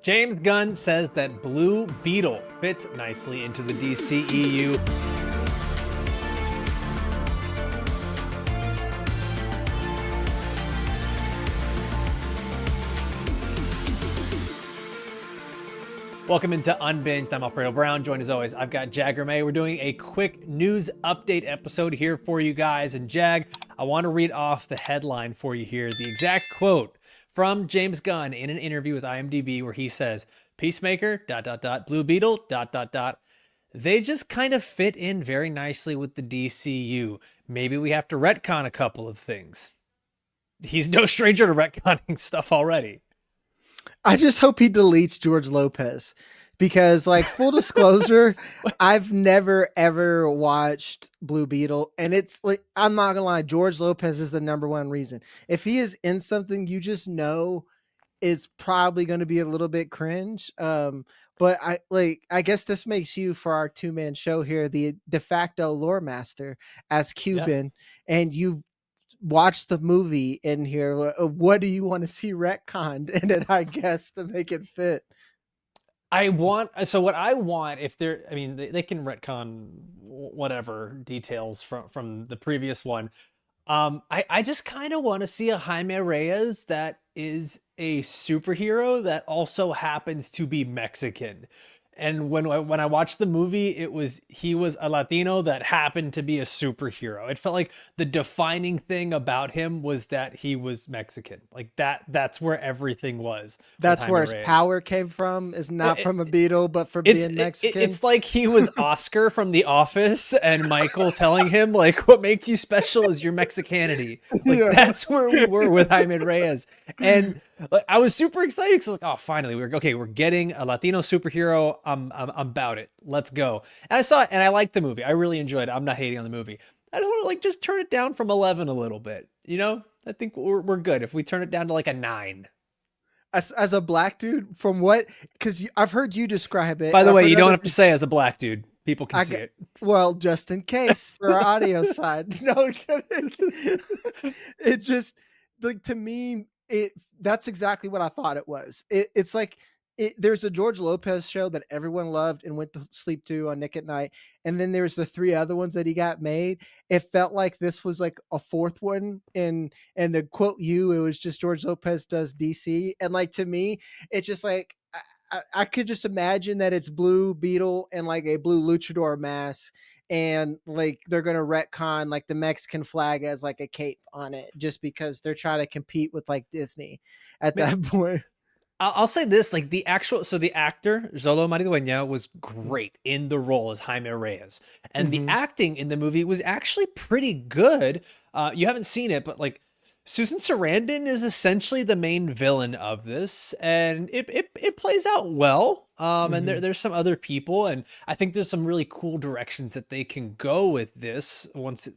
James Gunn says that Blue Beetle fits nicely into the DCEU. Welcome into Unbinged. I'm Alfredo Brown. Joined as always, I've got Jagger. We're doing a quick news update episode here for you guys. And Jag, I want to read off the headline for you here. The exact quote from James Gunn in an interview with IMDb where he says, Peacemaker, ... Blue Beetle, ... They just kind of fit in very nicely with the DCU. Maybe we have to retcon a couple of things. He's no stranger to retconning stuff already. I just hope he deletes George Lopez because, like, full disclosure, I've never ever watched Blue Beetle, and it's like, I'm not gonna lie, George Lopez is the number one reason. If he is in something, you just know it's probably going to be a little bit cringe. But I guess this makes you, for our 2-man show here, the de facto lore master as Cuban, and you watch the movie in here. What do you want to see retconned in it, I guess, to make it fit? What I want, if they're, I mean, they can retcon whatever details from the previous one. I just kind of want to see a Jaime Reyes that is a superhero that also happens to be Mexican. And when I watched the movie, he was a Latino that happened to be a superhero. It felt like the defining thing about him was that he was Mexican. Like that's where everything was. That's where his power came from, is not from a beetle, but from being Mexican. It's like he was Oscar from The Office and Michael telling him, like, what makes you special is your Mexicanity. Like, yeah. That's where we were with Jaime Reyes. And like, I was super excited because, like, oh, finally, we're getting a Latino superhero. I'm about it. Let's go. And I saw it and I liked the movie. I really enjoyed it. I'm not hating on the movie. I just want to, like, just turn it down from 11 a little bit. You know, I think we're good if we turn it down to like a 9. As a black dude, from what, because I've heard you describe it. By the way, you don't have to say as a black dude. People can see it. Well, just in case for our audio side. No, it just, like, to me, that's exactly what I thought it was. It's like, there's a George Lopez show that everyone loved and went to sleep to on Nick at Night, and then there's the 3 other ones that he got made. It felt like this was like a 4th one, and to quote you, it was just George Lopez does DC. And, like, to me, it's just like, I could just imagine that it's Blue Beetle and like a blue luchador mask, and like they're gonna retcon like the Mexican flag as like a cape on it, just because they're trying to compete with like Disney at that point. I'll say this, like, the actor Xolo Maridueña was great in the role as Jaime Reyes, and the acting in the movie was actually pretty good. You haven't seen it, but, like, Susan Sarandon is essentially the main villain of this, and it plays out well. And there's some other people, and I think there's some really cool directions that they can go with this once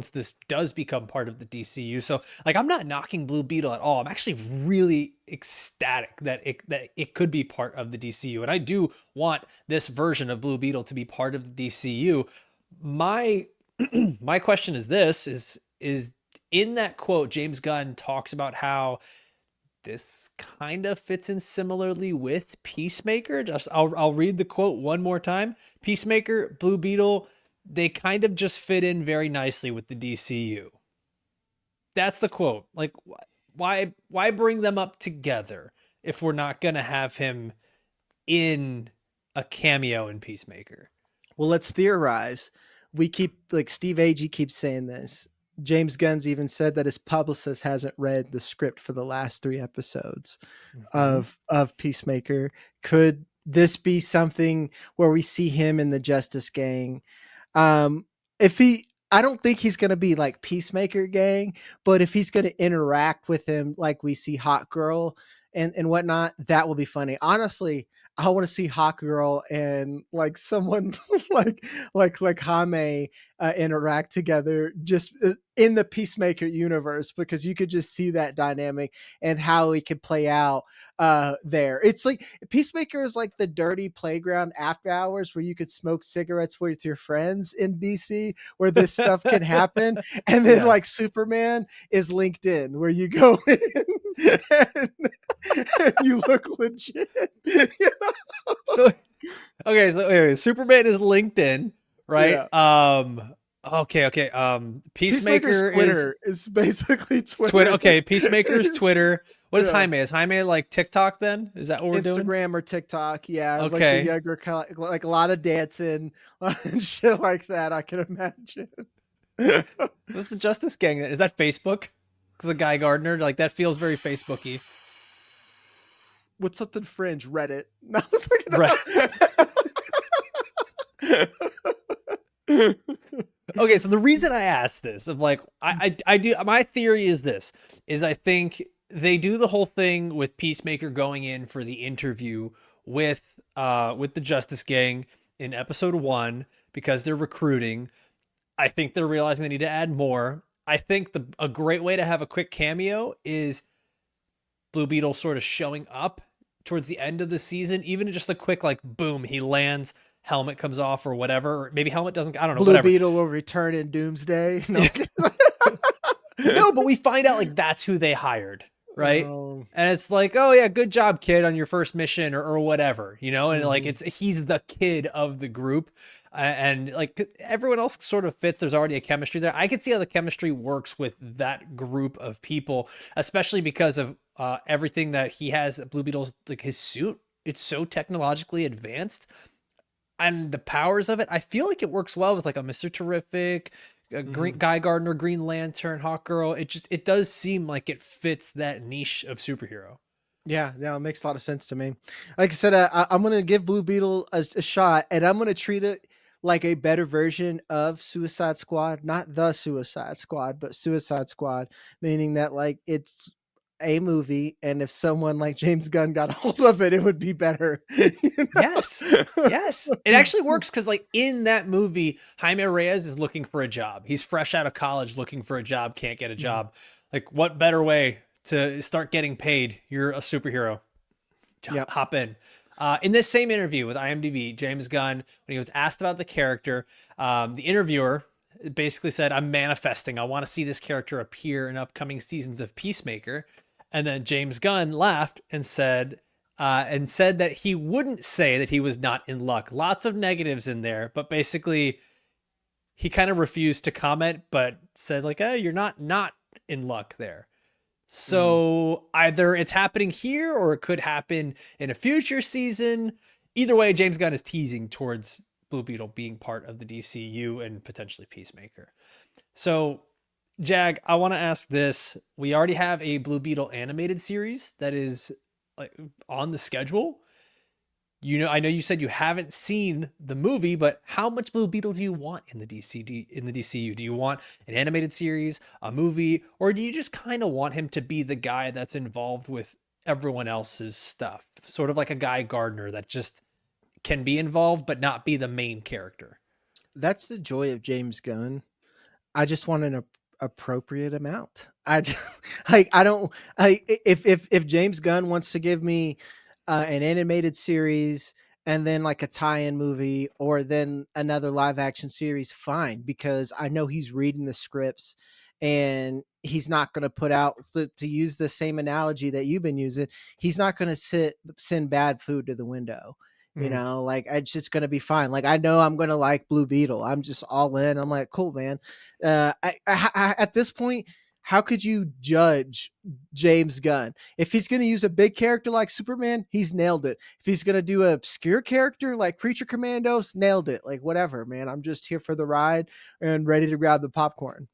this does become part of the DCU. So, like, I'm not knocking Blue Beetle at all. I'm actually really ecstatic that it could be part of the DCU, and I do want this version of Blue Beetle to be part of the DCU. My my question is this: is in that quote, James Gunn talks about how this kind of fits in similarly with Peacemaker. I'll read the quote one more time. Peacemaker, Blue Beetle, they kind of just fit in very nicely with the DCU. That's the quote. Like, why bring them up together if we're not going to have him in a cameo in Peacemaker? Well, let's theorize. We keep, like, Steve Agee keeps saying this. James Gunn's even said that his publicist hasn't read the script for the last 3 episodes of Peacemaker. Could this be something where we see him in the Justice Gang? I don't think he's going to be like Peacemaker Gang, but if he's going to interact with him like we see Hot Girl and whatnot, that will be funny. Honestly, I want to see Hawk Girl and like someone like Jaime interact together just in the Peacemaker universe, because you could just see that dynamic and how it could play out there. It's like Peacemaker is like the dirty playground after hours where you could smoke cigarettes with your friends in DC, where this stuff can happen. And then Yeah. like Superman is LinkedIn, where you go in and, and you look legit. You know? So okay, so wait, Superman is LinkedIn, right? Yeah. Okay. Peacemaker's Peacemaker is Twitter is basically Twitter. Twitter. Okay, Peacemaker's Twitter. What is Yeah. Jaime? Is Jaime like TikTok then? Is that what we're doing? Instagram or TikTok, yeah, like the Okay. younger, like a lot of dancing and shit like that. I can imagine. What's the Justice Gang? Is that Facebook? The Guy Gardner, like that feels very Facebooky. What's something fringe? Reddit. No, I was Right. like, Okay, so the reason I asked this of like I do my theory is this is I think they do the whole thing with Peacemaker going in for the interview with the Justice Gang in episode 1 because they're recruiting. I think they're realizing they need to add more. I think a great way to have a quick cameo is Blue Beetle sort of showing up towards the end of the season, even just a quick like boom, he lands, helmet comes off or whatever. Or maybe helmet doesn't. I don't know. Blue Whatever. Beetle will return in Doomsday. No, No, but we find out like that's who they hired, right? um, And it's like, oh yeah, good job, kid, on your first mission or whatever, you know. And like he's the kid of the group, and like everyone else sort of fits. There's already a chemistry there. I can see how the chemistry works with that group of people, especially because of everything that he has. Blue Beetle's like his suit. It's so technologically advanced and the powers of it. I feel like it works well with like a Mr. Terrific, a Guy Gardner, Green Lantern, Hawkgirl. It does seem like it fits that niche of superhero. Yeah, it makes a lot of sense to me. Like I said, I'm gonna give Blue Beetle a shot, and I'm gonna treat it like a better version of Suicide Squad, not the Suicide Squad, but Suicide Squad, meaning that like it's a movie, and if someone like James Gunn got a hold of it, it would be better. You Yes. know? Yes. It actually works because, like, in that movie, Jaime Reyes is looking for a job. He's fresh out of college looking for a job, can't get a job. Like, what better way to start getting paid? You're a superhero. Yep. Hop in this same interview with IMDb, James Gunn, when he was asked about the character, the interviewer basically said, I'm manifesting. I want to see this character appear in upcoming seasons of Peacemaker. And then James Gunn laughed and said that he wouldn't say that he was not in luck. Lots of negatives in there, but basically he kind of refused to comment, but said like, "Hey, you're not in luck there." So either it's happening here or it could happen in a future season. Either way, James Gunn is teasing towards Blue Beetle being part of the DCU and potentially Peacemaker. So Jag, I want to ask this. We already have a Blue Beetle animated series that is like on the schedule. You know, I know you said you haven't seen the movie, but how much Blue Beetle do you want in the DCU? Do you want an animated series, a movie, or do you just kind of want him to be the guy that's involved with everyone else's stuff? Sort of like a Guy Gardner that just can be involved but not be the main character. That's the joy of James Gunn. I just want an appropriate amount. I just, like I don't if James Gunn wants to give me an animated series and then like a tie-in movie or then another live action series, fine, because I know he's reading the scripts and he's not going to put out to use the same analogy that you've been using. He's not going to send bad food to the window. You Mhm. know, like it's just gonna be fine. Like I know I'm gonna like Blue Beetle. I'm just all in. I'm like, cool, man. At this point, how could you judge James Gunn? If he's gonna use a big character like Superman, he's nailed it. If he's gonna do an obscure character like Creature Commandos, nailed it. Like whatever, man. I'm just here for the ride and ready to grab the popcorn.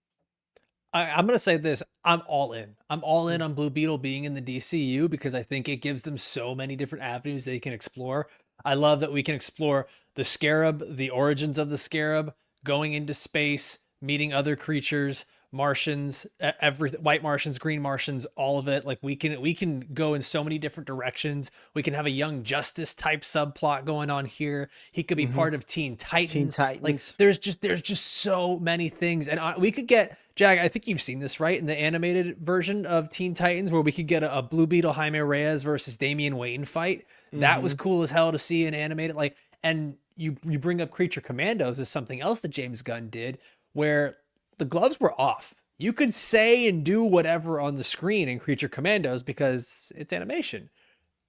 I'm going to say this. I'm all in. I'm all in on Blue Beetle being in the DCU because I think it gives them so many different avenues they can explore. I love that we can explore the Scarab, the origins of the Scarab, going into space, meeting other creatures, Martians, every white Martians, green Martians, all of it. Like we can go in so many different directions. We can have a Young Justice type subplot going on here. He could be Mm-hmm. part of Teen Teen Titans. Like Titans. there's just so many things, and we could get Jag. I think you've seen this, right, in the animated version of Teen Titans, where we could get a Blue Beetle Jaime Reyes versus Damian Wayne fight. That was Mm-hmm. cool as hell to see and animated. Like, and you bring up Creature Commandos as something else that James Gunn did, where the gloves were off. You could say and do whatever on the screen in Creature Commandos because it's animation.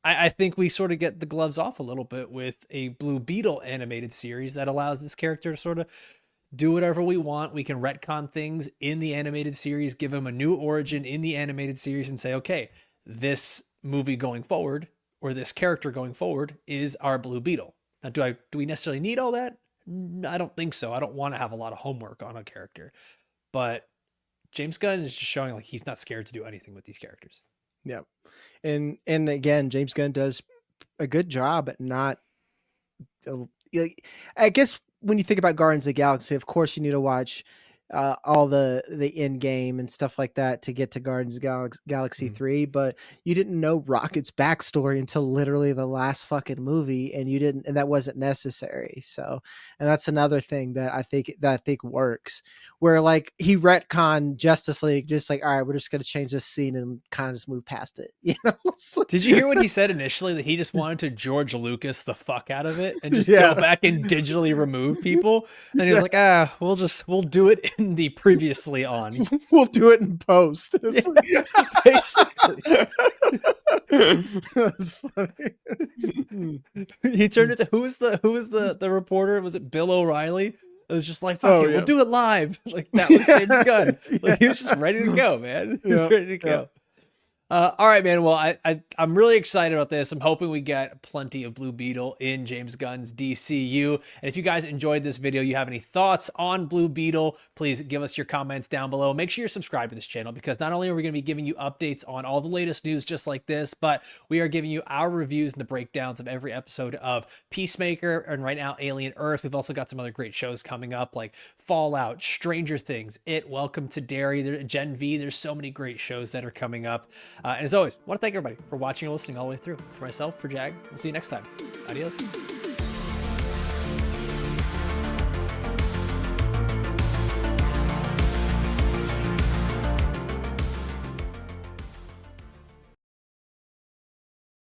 I think we sort of get the gloves off a little bit with a Blue Beetle animated series that allows this character to sort of do whatever we want. We can retcon things in the animated series, give him a new origin in the animated series, and say, okay, this movie going forward, or this character going forward, is our Blue Beetle. Now, do we necessarily need all that? I don't think so. I don't want to have a lot of homework on a character, but James Gunn is just showing like he's not scared to do anything with these characters. Yeah. And again, James Gunn does a good job at not I guess when you think about Guardians of the Galaxy, of course you need to watch all the end game and stuff like that to get to Guardians of Galaxy 3, but you didn't know Rocket's backstory until literally the last fucking movie, and that wasn't necessary. So, and that's another thing that I think works, where like he retconned Justice League, just like, all right, we're just gonna change this scene and kind of just move past it, you know? Did you hear what he said initially, that he just wanted to George Lucas the fuck out of it and just Yeah. go back and digitally remove people? And he was like, we'll do it in the previously on. We'll do it in post. It's Basically. That's funny. He turned it to who was the reporter? Was it Bill O'Reilly? It was just like, fuck it, yeah. we'll do it live. Like that was James Gunn. Like he was just ready to go, man. He was ready to go. All right, man. Well, I'm really excited about this. I'm hoping we get plenty of Blue Beetle in James Gunn's DCU. And if you guys enjoyed this video, you have any thoughts on Blue Beetle, please give us your comments down below. Make sure you're subscribed to this channel, because not only are we going to be giving you updates on all the latest news just like this, but we are giving you our reviews and the breakdowns of every episode of Peacemaker, and right now Alien Earth. We've also got some other great shows coming up like Fallout, Stranger Things, Welcome to Derry, Gen V. There's so many great shows that are coming up. And as always, I want to thank everybody for watching and listening all the way through. For myself, for Jag, we'll see you next time. Adios.